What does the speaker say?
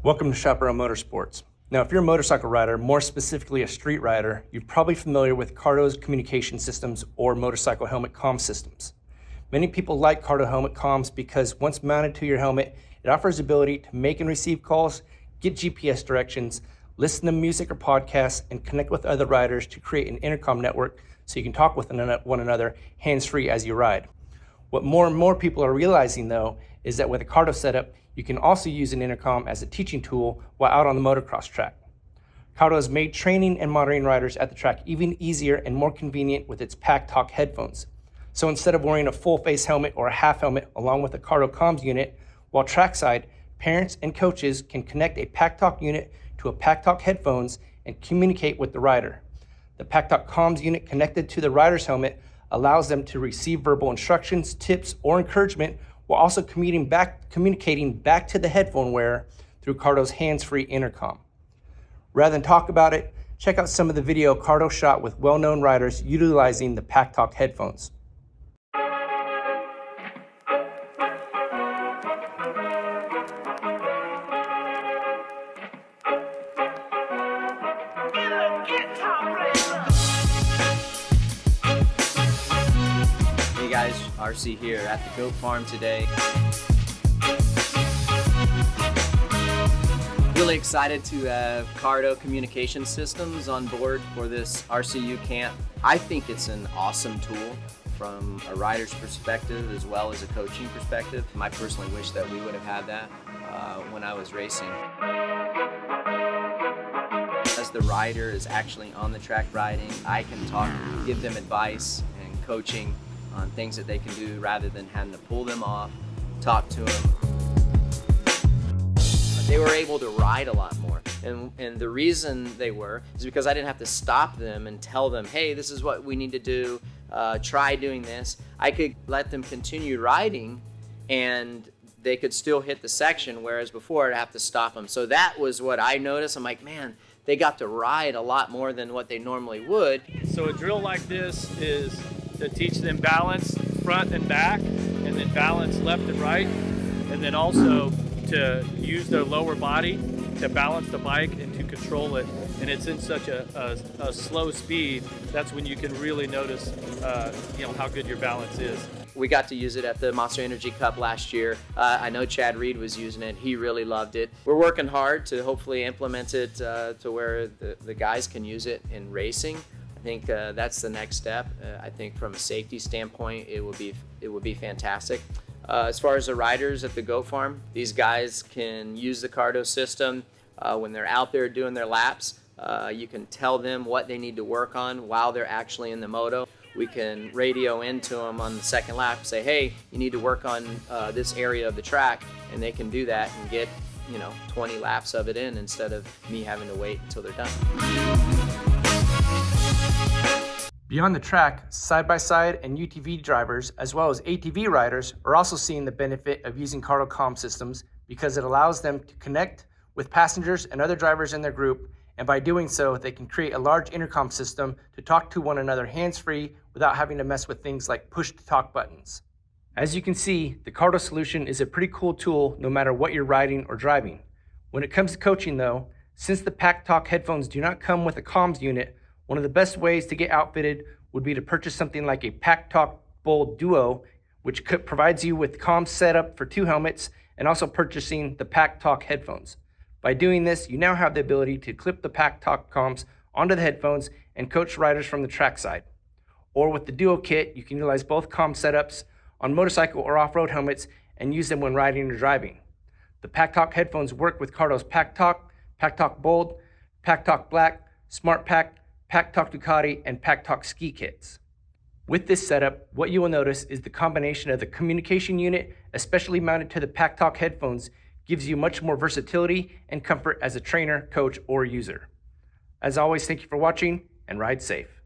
Welcome to Chaparral Motorsports. Now, if you're a motorcycle rider, more specifically a street rider, you're probably familiar with Cardo's communication systems or motorcycle helmet comm systems. Many people like Cardo helmet comms because once mounted to your helmet, it offers the ability to make and receive calls, get GPS directions, listen to music or podcasts, and connect with other riders to create an intercom network so you can talk with one another hands-free as you ride. What more and more people are realizing, though, is that with a Cardo setup, you can also use an intercom as a teaching tool while out on the motocross track. Cardo has made training and monitoring riders at the track even easier and more convenient with its PackTalk headphones. So instead of wearing a full-face helmet or a half helmet along with a Cardo comms unit, while trackside, parents and coaches can connect a PackTalk unit to a PackTalk headphones and communicate with the rider. The PackTalk comms unit connected to the rider's helmet allows them to receive verbal instructions, tips, or encouragement while also communicating back to the headphone wearer through Cardo's hands-free intercom. Rather than talk about it, check out some of the video Cardo shot with well-known riders utilizing the PackTalk headphones. Hey guys, RC here at the goat farm today. Really excited to have Cardo Communication systems on board for this RCU camp. I think it's an awesome tool from a rider's perspective as well as a coaching perspective. I personally wish that we would have had that when I was racing. As the rider is actually on the track riding, I can talk, give them advice and coaching on things that they can do rather than having to pull them off, talk to them. They were able to ride a lot more. And the reason they were is because I didn't have to stop them and tell them, hey, this is what we need to do, try doing this. I could let them continue riding and they could still hit the section, whereas before I'd have to stop them. So that was what I noticed. I'm like, man, they got to ride a lot more than what they normally would. So a drill like this is to teach them balance front and back, and then balance left and right, and then also to use their lower body to balance the bike and to control it. And it's in such a slow speed, that's when you can really notice how good your balance is. We got to use it at the Monster Energy Cup last year. I know Chad Reed was using it. He really loved it. We're working hard to hopefully implement it to where the guys can use it in racing. I think that's the next step. I think from a safety standpoint, it would be fantastic. As far as the riders at the goat farm, these guys can use the Cardo system when they're out there doing their laps. You can tell them what they need to work on while they're actually in the moto. We can radio into them on the second lap, say, hey, you need to work on this area of the track, and they can do that and get 20 laps of it in instead of me having to wait until they're done. Beyond the track, side-by-side and UTV drivers, as well as ATV riders, are also seeing the benefit of using Cardo comm systems because it allows them to connect with passengers and other drivers in their group, and by doing so, they can create a large intercom system to talk to one another hands-free without having to mess with things like push-to-talk buttons. As you can see, the Cardo solution is a pretty cool tool no matter what you're riding or driving. When it comes to coaching though, since the PackTalk headphones do not come with a comms unit, one of the best ways to get outfitted would be to purchase something like a PackTalk Bold Duo, which provides you with comms setup for 2 helmets, and also purchasing the PackTalk headphones. By doing this, you now have the ability to clip the PackTalk comms onto the headphones and coach riders from the trackside. Or with the Duo kit, you can utilize both comm setups on motorcycle or off-road helmets and use them when riding or driving. The PackTalk headphones work with Cardo's PackTalk, PackTalk Bold, PackTalk Black, Smart Pack, PackTalk Ducati, and PackTalk ski kits. With this setup, what you will notice is the combination of the communication unit, especially mounted to the PackTalk headphones, gives you much more versatility and comfort as a trainer, coach, or user. As always, thank you for watching and ride safe.